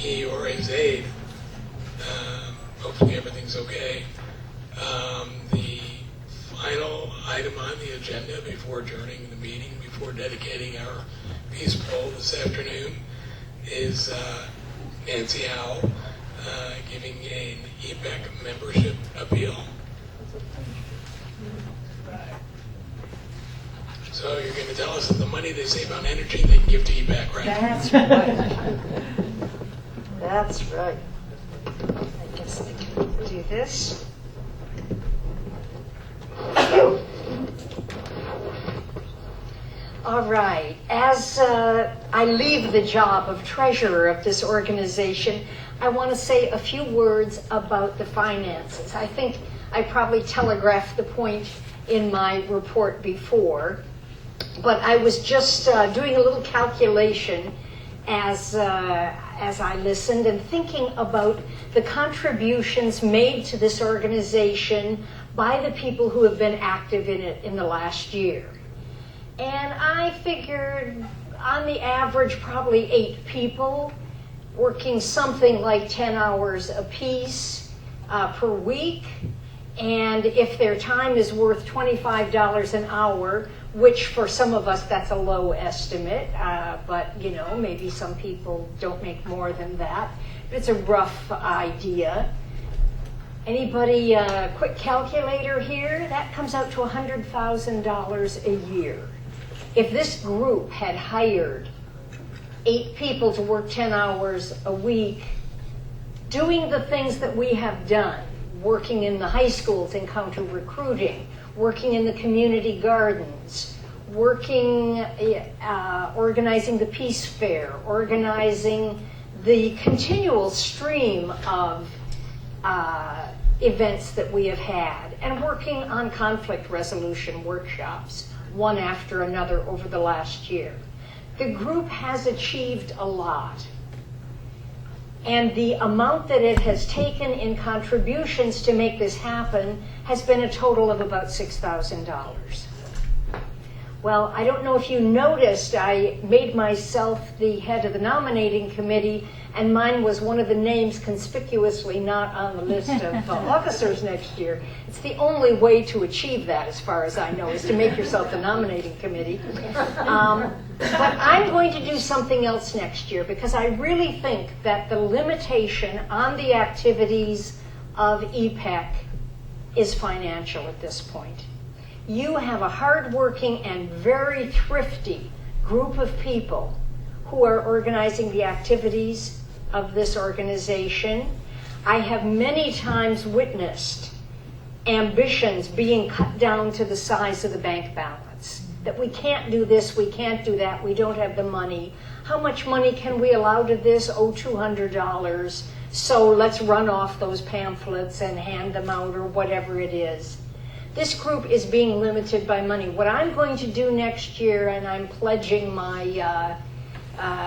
he or his aide. Hopefully everything's okay. The final item on the agenda before adjourning the meeting, before dedicating our peace poll this afternoon, is Nancy Howell giving an EPEC membership appeal. So you're going to tell us that the money they save on energy they can give to EPEC, right? That's right. That's right. I guess I can do this. All right. As I leave the job of treasurer of this organization, I want to say a few words about the finances. I think I probably telegraphed the point in my report before, but I was just doing a little calculation as I listened and thinking about the contributions made to this organization by the people who have been active in it in the last year. And I figured on the average probably 8 people working something like 10 hours apiece per week. And if their time is worth $25 an hour, which for some of us that's a low estimate, but you know, maybe some people don't make more than that. But it's a rough idea. Anybody, quick calculator here? That comes out to $100,000 a year. If this group had hired 8 people to work 10 hours a week, doing the things that we have done, working in the high schools in counter recruiting, working in the community gardens, working, organizing the Peace Fair, organizing the continual stream of events that we have had, and working on conflict resolution workshops, one after another over the last year. The group has achieved a lot. And the amount that it has taken in contributions to make this happen has been a total of about $6,000. Well, I don't know if you noticed, I made myself the head of the nominating committee, and mine was one of the names conspicuously not on the list of officers next year. It's the only way to achieve that, as far as I know, is to make yourself the nominating committee. But I'm going to do something else next year, because I really think that the limitation on the activities of EPEC is financial at this point. You have a hardworking and very thrifty group of people who are organizing the activities of this organization. I have many times witnessed ambitions being cut down to the size of the bank balance. That we can't do this, we can't do that, we don't have the money. How much money can we allow to this? Oh, $200. So let's run off those pamphlets and hand them out, or whatever it is. This group is being limited by money. What I'm going to do next year, and I'm pledging my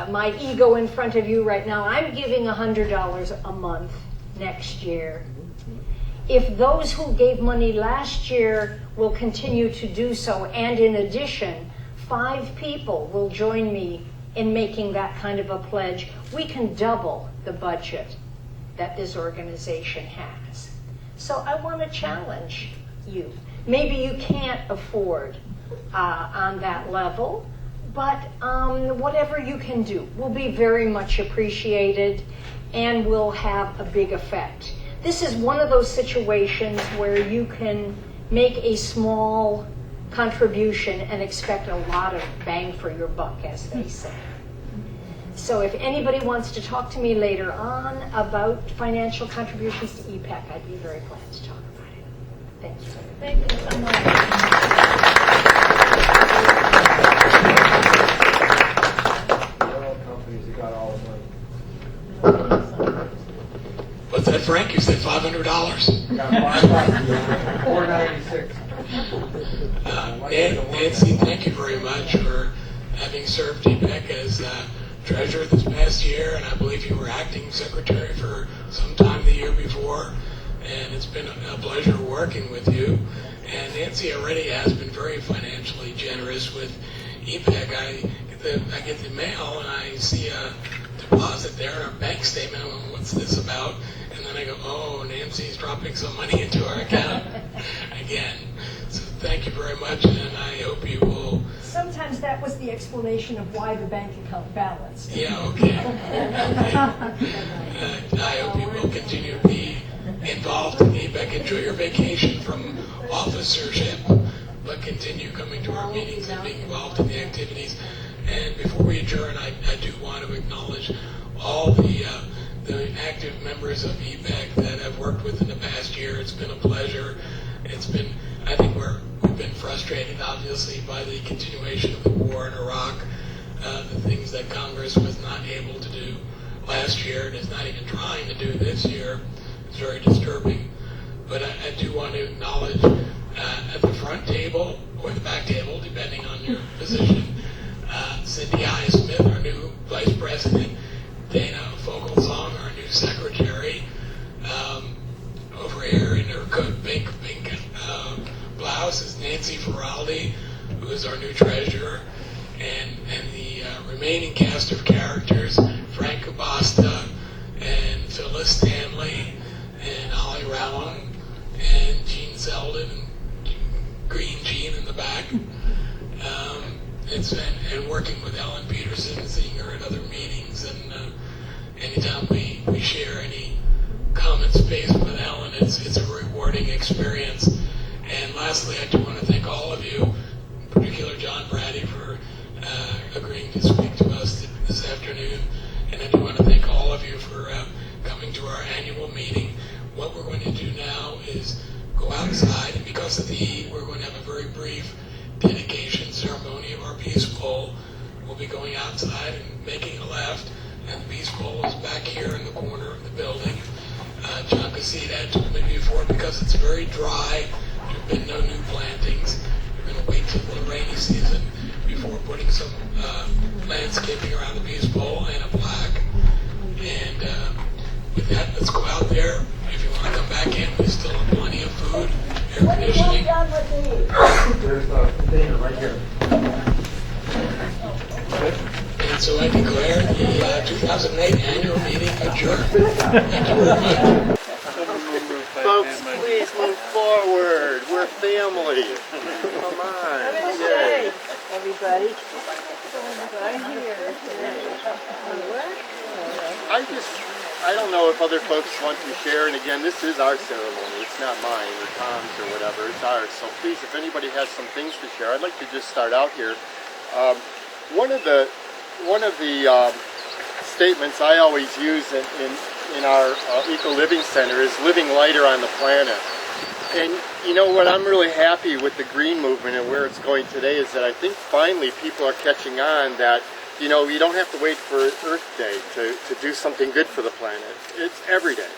my ego in front of you right now, I'm giving $100 a month next year. If those who gave money last year will continue to do so, and in addition, 5 people will join me in making that kind of a pledge, we can double the budget that this organization has. So I want to challenge you. Maybe you can't afford on that level, but whatever you can do will be very much appreciated and will have a big effect. This is one of those situations where you can make a small contribution and expect a lot of bang for your buck, as they say. So if anybody wants to talk to me later on about financial contributions to EPEC, I'd be very glad to talk about it. Thank you. Thank you so much. Oil companies that got all the money. What's that, Frank? You said $500? Got $496. Nancy, thank you very much for having served EPEC as treasurer this past year, and I believe you were acting secretary for some time the year before, and it's been a pleasure working with you. And Nancy already has been very financially generous with EPEC. I get the mail and I see a deposit there and a bank statement. I'm like, what's this about? And then I go, oh, Nancy's dropping some money into our account again. So thank you very much, and I hope you will. Sometimes that was the explanation of why the bank account balanced. Yeah, okay. I hope you will continue to be involved in ABEC. Enjoy your vacation from officership, but continue coming to our meetings and being involved in the activities. And before we adjourn, I do want to acknowledge all the active members of EPEC that I've worked with in the past year. It's been a pleasure. It's been, I think we've been frustrated, obviously, by the continuation of the war in Iraq, the things that Congress was not able to do last year and is not even trying to do this year. It's very disturbing. But I do want to acknowledge at the front table or the back table, depending on your position, Cindy I. Smith, our new Vice President, Dana Fogelsong, our new Secretary, over here in her pink blouse is Nancy Feraldi, who is our new Treasurer, and the remaining cast of characters, Frank Cabasta, and Phyllis Stanley, and Holly Rowan, and Gene Zeldin, and Green Gene in the back. And working with Ellen Peterson, seeing her at other meetings, and anytime we share any common space with Ellen, it's a rewarding experience. And lastly, I do want to thank all of you, in particular John Brady, for agreeing to speak to us this afternoon. And I do want to thank all of you for coming to our annual meeting. What we're going to do now is go outside, and because of the heat, we're going to have a very brief dedication ceremony of our peace pole. We'll be going outside and making a left, and the peace pole is back here in the corner of the building. John Casita had told me before, because it's very dry, there have been no new plantings. We're going to wait till the rainy season before putting some landscaping around the peace pole and a plaque. And with that, let's go out there. If you want to come back in, we still have plenty of food, air conditioning. There's a container right here. And so I declare the 2008 annual meeting adjourned. Thank you very much. Folks, please move forward. We're family. Come on. Hey, everybody. Right here. I don't know if other folks want to share, and again, this is our ceremony. It's not mine or Tom's or whatever. It's ours. So please, if anybody has some things to share, I'd like to just start out here. One of the statements I always use in our Eco-Living Center is living lighter on the planet. And you know what, I'm really happy with the green movement and where it's going today is that I think finally people are catching on that, you know, you don't have to wait for Earth Day to do something good for the planet. It's every day.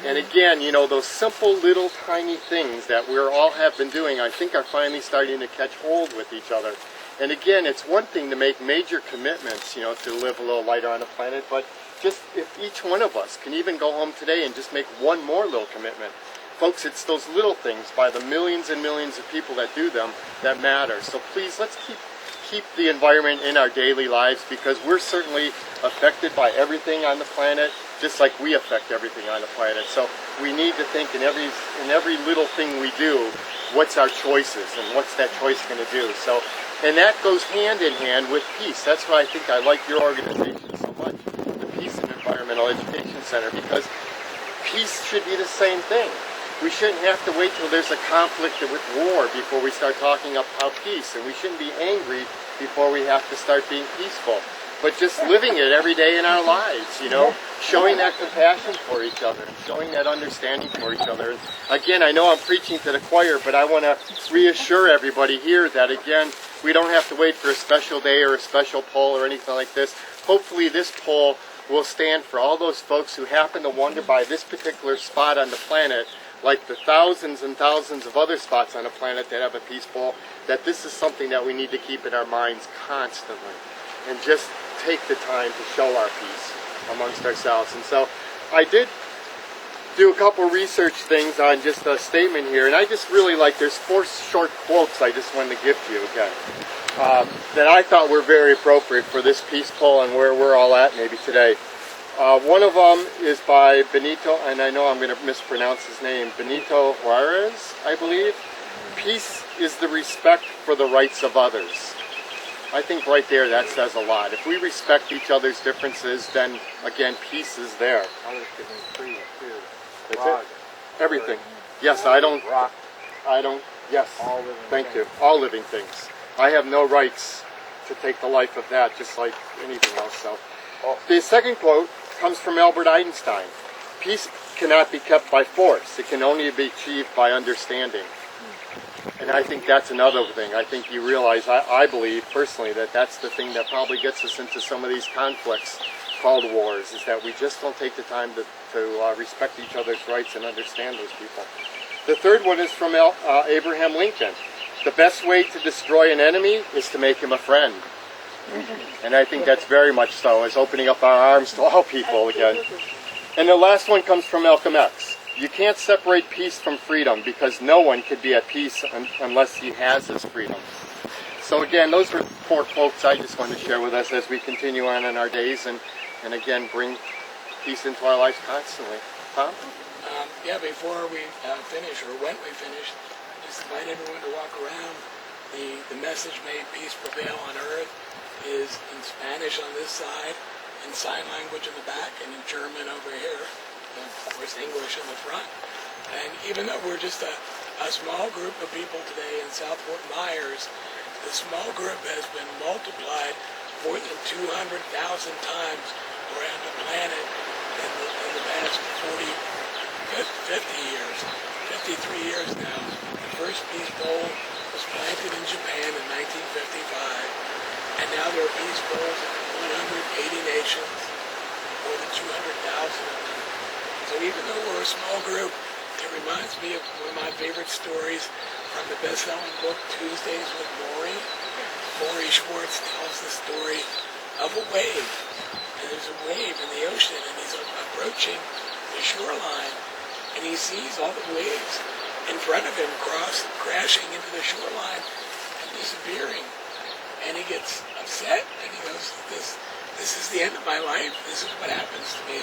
And again, you know, those simple little tiny things that we all have been doing, I think are finally starting to catch hold with each other. And again, it's one thing to make major commitments, you know, to live a little lighter on the planet, but just if each one of us can even go home today and just make one more little commitment. Folks, it's those little things by the millions and millions of people that do them that matter. So please, let's keep the environment in our daily lives, because we're certainly affected by everything on the planet, just like we affect everything on the planet. So we need to think in every little thing we do, what's our choices and what's that choice going to do. So, and that goes hand in hand with peace. That's why I think I like your organization so much, the Peace and Environmental Education Center, because peace should be the same thing. We shouldn't have to wait till there's a conflict with war before we start talking about peace, and we shouldn't be angry before we have to start being peaceful. But just living it every day in our lives, you know, showing that compassion for each other, showing that understanding for each other. And again, I know I'm preaching to the choir, but I want to reassure everybody here that, again, we don't have to wait for a special day or a special poll or anything like this. Hopefully this poll will stand for all those folks who happen to wonder by this particular spot on the planet, like the thousands and thousands of other spots on the planet that have a peace poll, that this is something that we need to keep in our minds constantly. And just take the time to show our peace amongst ourselves. And so I did do a couple research things on just a statement here, and I just really like, there's 4 short quotes I just wanted to give to you, okay? that I thought were very appropriate for this peace poll and where we're all at maybe today. One of them is by Benito, and I know I'm going to mispronounce his name, Benito Juarez, I believe. Peace is the respect for the rights of others. I think right there that says a lot. If we respect each other's differences, then again, peace is there. Others give me freedom too. That's Rock. it. Everything. Yes, I don't, yes, All living thank things. you. All living things. I have no rights to take the life of that, just like anything else. So, the second quote comes from Albert Einstein. Peace cannot be kept by force. It can only be achieved by understanding. And I think that's another thing. I think you realize, I believe personally, that that's the thing that probably gets us into some of these conflicts called wars, is that we just don't take the time to respect each other's rights and understand those people. The third one is from Abraham Lincoln. The best way to destroy an enemy is to make him a friend. And I think that's very much so, as opening up our arms to all people again. And the last one comes from Malcolm X. You can't separate peace from freedom, because no one can be at peace unless he has his freedom. So again, those were 4 quotes I just wanted to share with us as we continue on in our days and again bring peace into our lives constantly. Tom? Yeah, before we finish, or when we finish, just invite everyone to walk around. The message, may peace prevail on earth, is in Spanish on this side, in sign language in the back, and in German over here, and of course English in the front. And even though we're just a small group of people today in South Fort Myers, the small group has been multiplied more than 200,000 times around the planet in the past 50 years, 53 years now. The first peace bowl was planted in Japan in 1955, and now there are peace bowls in 180 nations, more than 200,000 of them. So even though we're a small group, it reminds me of one of my favorite stories from the best-selling book, Tuesdays with Maury. Maury Schwartz tells the story of a wave. And there's a wave in the ocean, and he's approaching the shoreline, and he sees all the waves in front of him crashing into the shoreline and disappearing. And he gets upset, and he goes, this is the end of my life. This is what happens to me.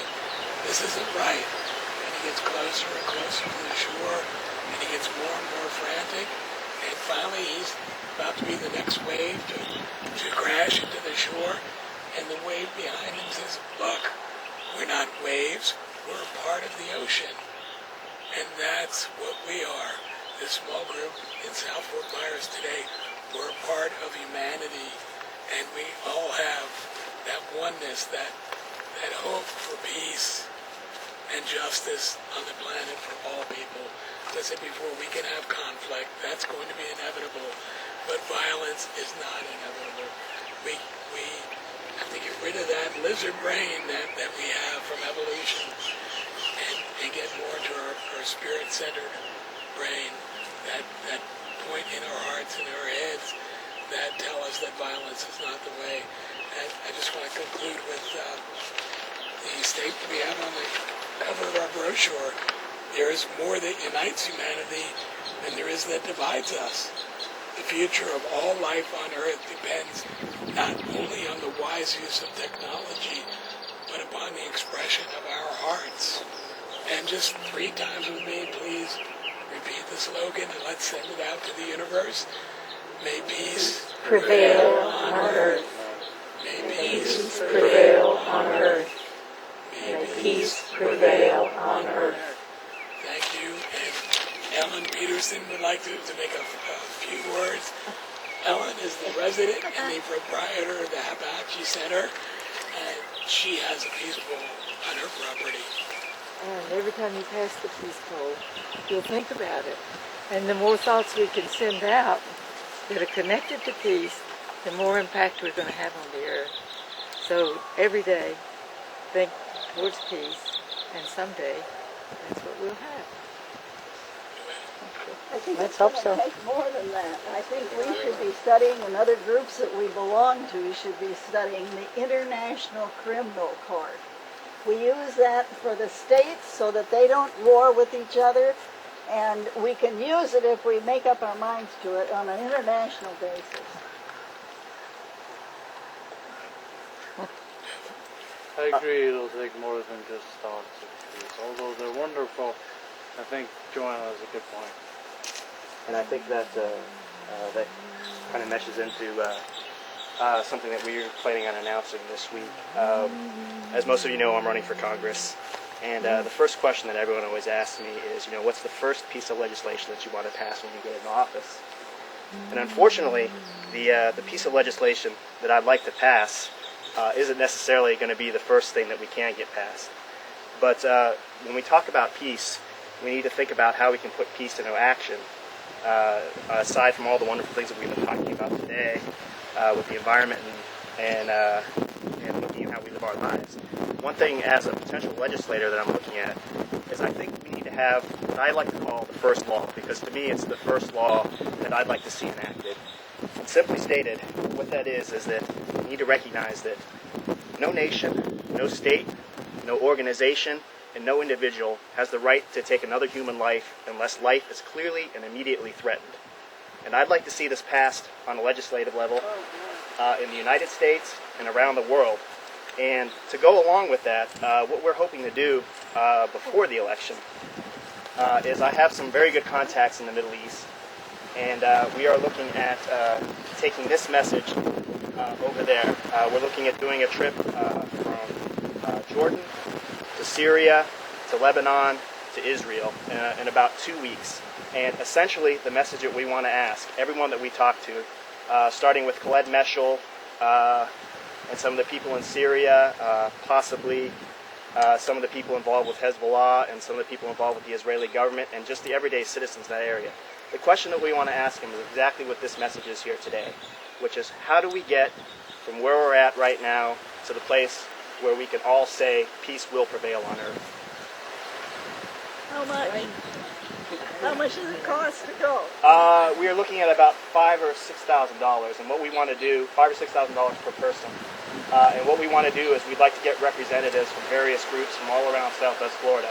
This isn't right. And he gets closer and closer to the shore, and he gets more and more frantic, and finally he's about to be the next wave to crash into the shore, and the wave behind him says, look, we're not waves, we're a part of the ocean. And that's what we are, this small group in South Fort Myers today. We're a part of humanity, and we all have that oneness, that hope for peace and justice on the planet for all people. As I said before, we can have conflict. That's going to be inevitable. But violence is not inevitable. We have to get rid of that lizard brain that we have from evolution and get more to our spirit-centered brain, that point in our hearts and our heads that tell us that violence is not the way. And I just want to conclude with the statement we have on the cover of our brochure. There is more that unites humanity than there is that divides us. The future of all life on Earth depends not only on the wise use of technology, but upon the expression of our hearts. And just 3 times with me, please repeat the slogan, and let's send it out to the universe. May peace Prevail on earth. May peace Prevail on earth. May Peace prevail on earth. Thank you. And Ellen Peterson would like to make a few words. Ellen is the resident and the proprietor of the Hibachi Center, and she has a peace bowl on her property. And every time you pass the peace pole, you'll think about it. And the more thoughts we can send out that are connected to peace, the more impact we're going to have on the earth. So every day, think towards peace, and someday that's what we'll have. I think Let's it's hope going so. to take more than that. I think we should be studying, and other groups that we belong to should be studying the International Criminal Court. We use that for the states so that they don't war with each other, and we can use it if we make up our minds to it on an international basis. I agree it'll take more than just thoughts of peace. Although they're wonderful, I think Joanna has a good point. And I think that that kind of meshes into something that we're planning on announcing this week. As most of you know, I'm running for Congress, and the first question that everyone always asks me is, what's the first piece of legislation that you want to pass when you get into office? And unfortunately, the piece of legislation that I'd like to pass isn't necessarily going to be the first thing that we can get passed. But when we talk about peace, we need to think about how we can put peace into action. Aside from all the wonderful things that we've been talking about today with the environment and looking at how we live our lives. One thing as a potential legislator that I'm looking at is I think we need to have what I like to call the first law, because to me it's the first law that I'd like to see enacted. And simply stated, what that is that we need to recognize that no nation, no state, no organization, and no individual has the right to take another human life unless life is clearly and immediately threatened. And I'd like to see this passed on a legislative level in the United States and around the world. And to go along with that, what we're hoping to do before the election is I have some very good contacts in the Middle East, and we are looking at taking this message over there. We're looking at doing a trip from Jordan to Syria, to Lebanon, to Israel in about 2 weeks. And essentially, the message that we want to ask everyone that we talk to, starting with Khaled Meshal and some of the people in Syria, possibly some of the people involved with Hezbollah and some of the people involved with the Israeli government, and just the everyday citizens in that area. The question that we want to ask them is exactly what this message is here today, which is how do we get from where we're at right now to the place where we can all say peace will prevail on earth. How much? How much does it cost to go? We are looking at about $5,000 or $6,000, and what we want to do, $5,000 or $6,000 per person. And what we want to do is we'd like to get representatives from various groups from all around Southwest Florida,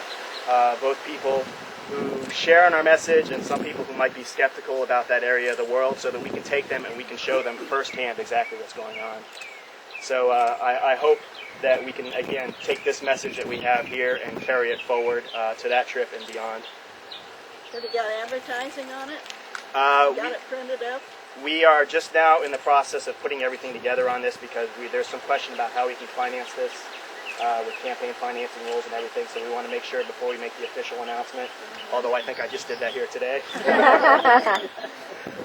both people who share in our message and some people who might be skeptical about that area of the world, so that we can take them and we can show them firsthand exactly what's going on. So I hope that we can, again, take this message that we have here and carry it forward to that trip and beyond. Have you got advertising on it? Got it printed up? We are just now in the process of putting everything together on this because there's some question about how we can finance this with campaign financing rules and everything, so we want to make sure before we make the official announcement, although I think I just did that here today.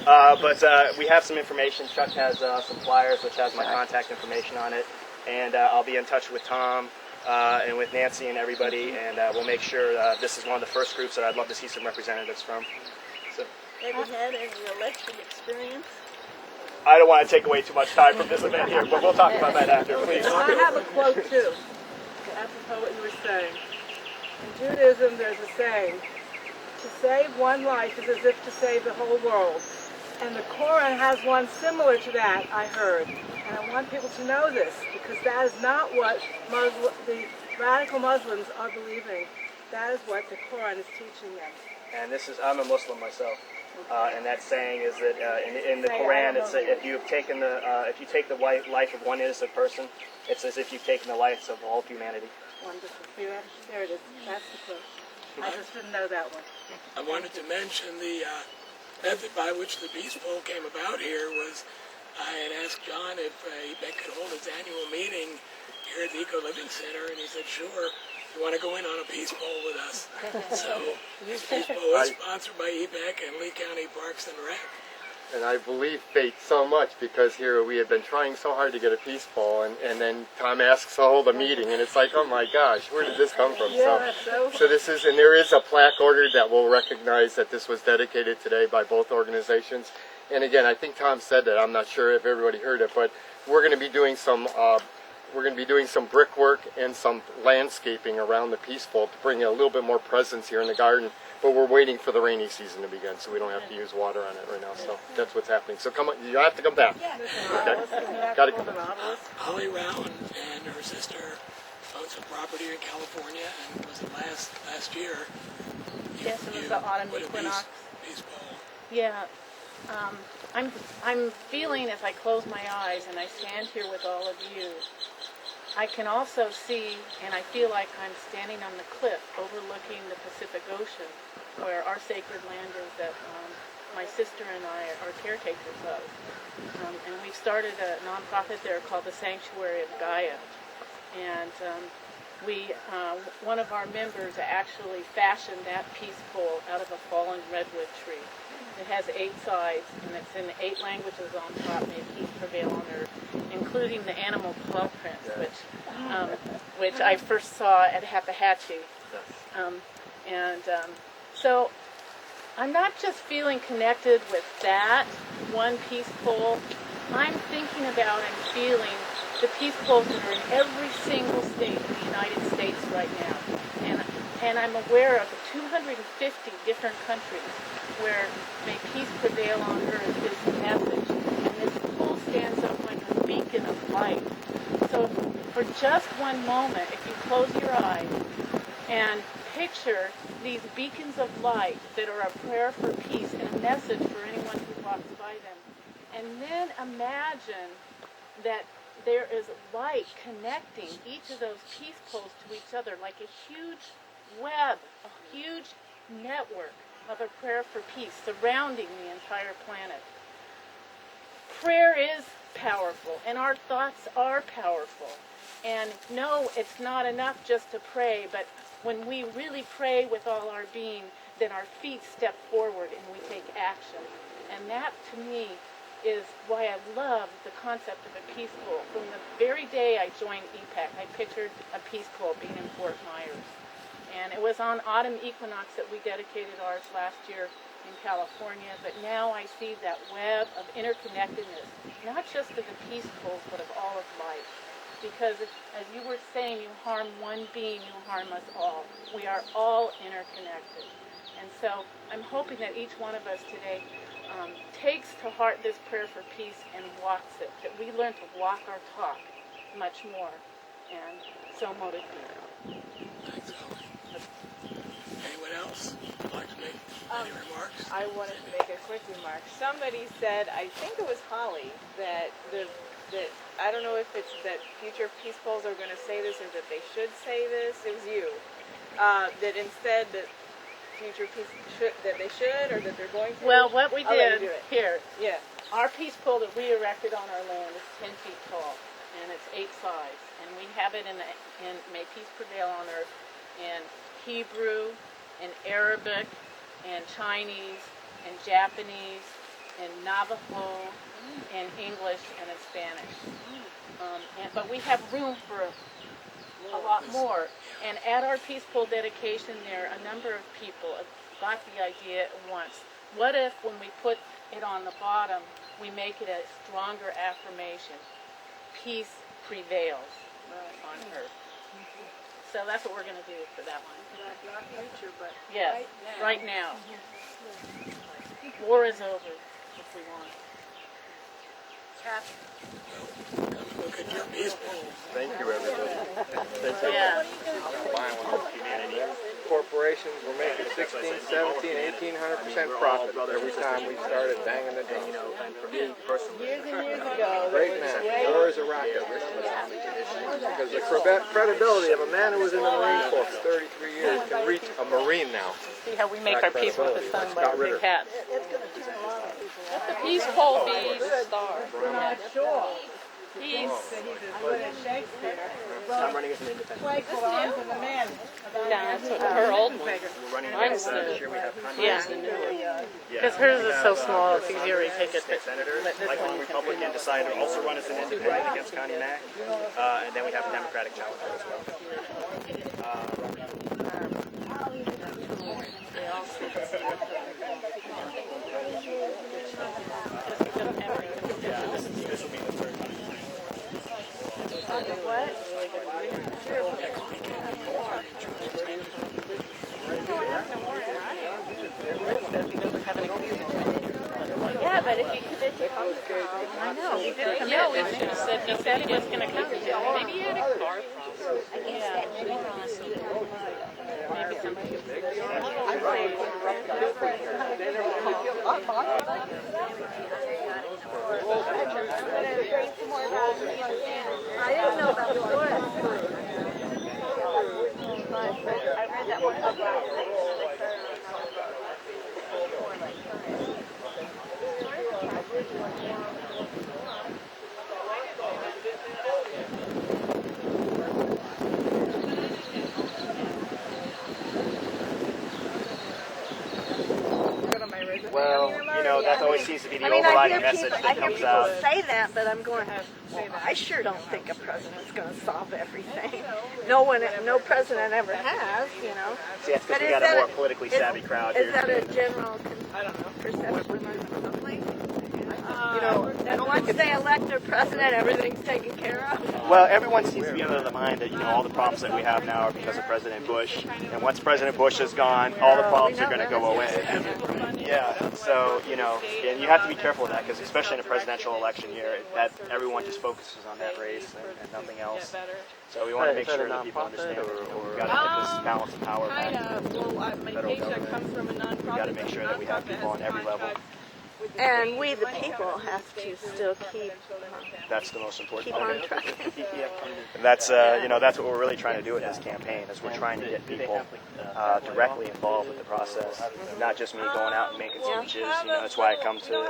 But we have some information. Chuck has some flyers which has my contact information on it, and I'll be in touch with Tom and with Nancy and everybody, and we'll make sure this is one of the first groups that I'd love to see some representatives from. So. Have you had any election experience? I don't want to take away too much time from this event here, but we'll talk about that after, please. I have a quote too, apropos what you were saying. In Judaism, there's a saying, to save one life is as if to save the whole world. And the Quran has one similar to that, I heard. And I want people to know this, because that is not what the radical Muslims are believing. That is what the Quran is teaching them. And I'm a Muslim myself. And that saying is that in the Quran, it's if you take the life of one innocent person, it's as if you've taken the lives of all humanity. Wonderful. There it is. That's the quote. I just didn't know that one. I wanted to mention the method by which the Peace Bowl came about here was I had asked John if EPEC could hold its annual meeting here at the Eco Living Center, and he said, sure. You want to go in on a Peace Bowl with us? So this Peace Bowl is sponsored by EPEC and Lee County Parks and Rec. And I believe fate so much because here we have been trying so hard to get a Peace Bowl, and then Tom asks to hold a meeting, and it's like, oh my gosh, where did this come from? So this is, and there is a plaque ordered that will recognize that this was dedicated today by both organizations. And again, I think Tom said that. I'm not sure if everybody heard it, but we're going to be doing some. We're going to be doing some brickwork and some landscaping around the Peace Bowl to bring a little bit more presence here in the garden. But we're waiting for the rainy season to begin, so we don't have to use water on it right now. So that's what's happening. So come on, you have to come back. Okay. Got to come back. Holly Rao and her sister own some property in California, and was it last year? Yes, it was the autumn equinox. Peace Bowl. Yeah. I'm feeling, if I close my eyes and I stand here with all of you, I can also see, and I feel like I'm standing on the cliff overlooking the Pacific Ocean, where our sacred land is that my sister and I are caretakers of. And we've started a nonprofit there called the Sanctuary of Gaia. And one of our members actually fashioned that peace pole out of a fallen redwood tree. It has 8 sides, and it's in 8 languages on top. May peace prevail on earth, including the animal paw prints, which I first saw at Hapahatchee. So I'm not just feeling connected with that one peace pole. I'm thinking about and feeling the peace poles that are in every single state in the United States right now. And I'm aware of 250 different countries where may peace prevail on earth is the message. And this pole stands up like a beacon of light. So for just one moment, if you close your eyes and picture these beacons of light that are a prayer for peace and a message for anyone who walks by them, and then imagine that there is light connecting each of those peace poles to each other like a huge web, a huge network of a prayer for peace surrounding the entire planet. Prayer is powerful, and our thoughts are powerful. And no, it's not enough just to pray, but when we really pray with all our being, then our feet step forward and we take action. And that, to me, is why I love the concept of a peace pole. From the very day I joined EPAC, I pictured a peace pole being in Fort Myers. And it was on autumn equinox that we dedicated ours last year in California, but now I see that web of interconnectedness, not just of the peace poles, but of all of life. Because as you were saying, you harm one being, you harm us all. We are all interconnected. And so I'm hoping that each one of us today takes to heart this prayer for peace and walks it, that we learn to walk our talk much more. And so mote it be. Thanks, Ellen. Anyone else like to make any remarks? I wanted to make a quick remark. Somebody said, I think it was Holly, that I don't know if it's that future peace poles are going to say this or that they should say this. It was you. That instead that future peace that they should or that they're going to. Well, what we did here, yeah, our peace pole that we erected on our land is 10 feet tall, and it's 8 sides, and we have it in May Peace Prevail on Earth in Hebrew, in Arabic, in Chinese, in Japanese, in Navajo, in English, and in Spanish. But we have room for a lot more. And at our peace pole dedication there, a number of people got the idea at once. What if when we put it on the bottom, we make it a stronger affirmation? Peace prevails on earth. So that's what we're going to do for that one. Not future, but Yes, right now. War is over, if we want. Look at your peace pole. Thank you, everybody. Yeah. Corporations were making 16, 17, 1800% profit every time we started banging the drum. years and years ago. Great man, war is a rocket. Because the credibility of a man who was in the Marine Corps for 33 years can reach a Marine now. See how we make our peace with the sun by our big hats. it's going to turn a lot of people off. The peace pole be star. Not sure. Peace. I'm running as an independent. Like belongs to the men. Yeah, that's what her old one. We're running Mine's this year we have Yeah. Because hers is so small, it's easier to take it. state senator, But this Michael one you Republican, can decided to also run as an independent against Connie Mack. And then we have a Democratic challenger as well. They all sit the same. This will be the third time. Yeah, but if he could I know, he didn't come in. He should have said, he said he was going to come. Maybe he had a car problem. Yeah. Maybe somebody I didn't know about the forest. Well, you know, that always seems to be the I mean, I overriding hear message people, that I hear comes people out. say that, but I'm going, well, I sure don't think a president's going to solve everything. No president ever has, you know. See, that's But because we is got a that more politically savvy crowd here. Is that a general perception among the public? You know, and once they elect their president, everything's taken care of. Well, everyone seems to be under the mind that, you know, all the problems that we have now are because of President Bush. And once President Bush is gone, all the problems are going to go away. Yeah, so, you know, and you have to be careful of that, because especially in a presidential election year, that everyone just focuses on that race and nothing else. So we want to make sure that people understand that we've got to get this balance of power back. My paycheck comes from a nonprofit. We've got to make sure that we have people on every level. And we, the people, have to still That's the most important keep on thing. trucking. That's you know, that's what we're really trying to do with this campaign, is we're trying to get people directly involved with the process, not just me going out and making speeches. You know, that's why I come to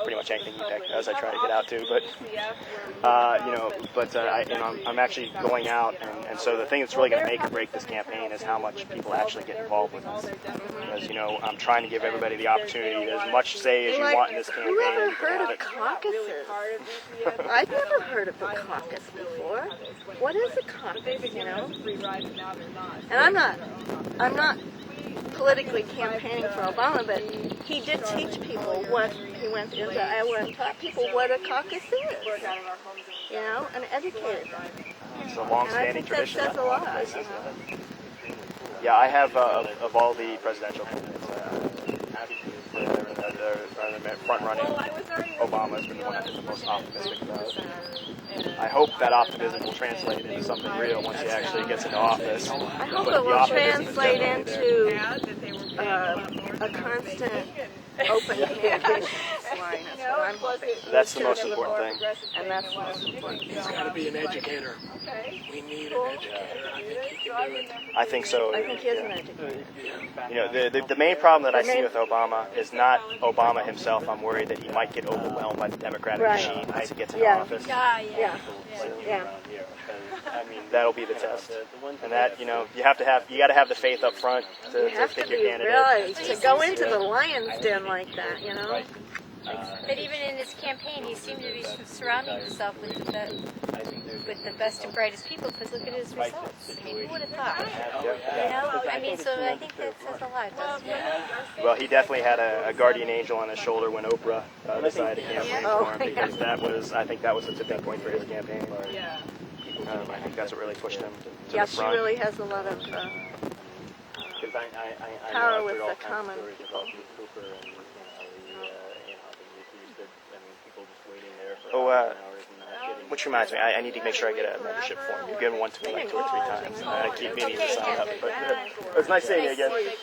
pretty much anything EPEC does. I try to get out to, but you know, I'm actually going out, and so the thing that's really going to make or break this campaign is how much people actually get involved with us. Because, you know, I'm trying to give everybody the opportunity, as much say as you want in this campaign. Who ever You can heard have of it. caucuses? I've never heard of a caucus before. What is a caucus, you know? And I'm not politically campaigning for Obama, but he did teach people what, he went into Iowa and taught people what a caucus is, you know, and educated them. It's a long-standing And I think tradition. that says a lot. Yeah, I have of all the presidential candidates, they're front-running. Obama has been the one I've been the most optimistic about. I hope that optimism will translate into something real once he actually gets into office. I hope it will translate into a constant open communications line. That's what I'm hoping. That's the most important thing. And that's the most important thing. He's got to be an educator. We need an educator. I think he can do it. I think so. I think he is an educator. You know, the main problem that I see with Obama is not Obama himself. I'm worried that he might get overwhelmed by the Democratic machine once he gets into office. Yeah. I mean, that'll be the test. And that, you know, you got to have the faith up front to pick your candidate. Really, to go into the lion's den like that, you know? But even in his campaign, he seemed to be surrounding himself with the best and brightest people, because look at his results. I mean, who would have thought? You know? I mean, so I think that says a lot, doesn't it? Well, he definitely had a guardian angel on his shoulder when Oprah decided to campaign for him, because I think that was a tipping point for his campaign. I think that's what really pushed him to the front. She really has a lot of power with the common people. Oh, which reminds me, I need to make sure I get a membership form. You've given one to me like 2 or 3 times. I keep meaning to sign up, but it's nice seeing you again. They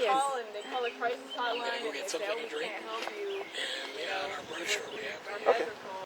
call the crisis hotline. We'll get something to drink. And, yeah, on our brochure we have. Okay.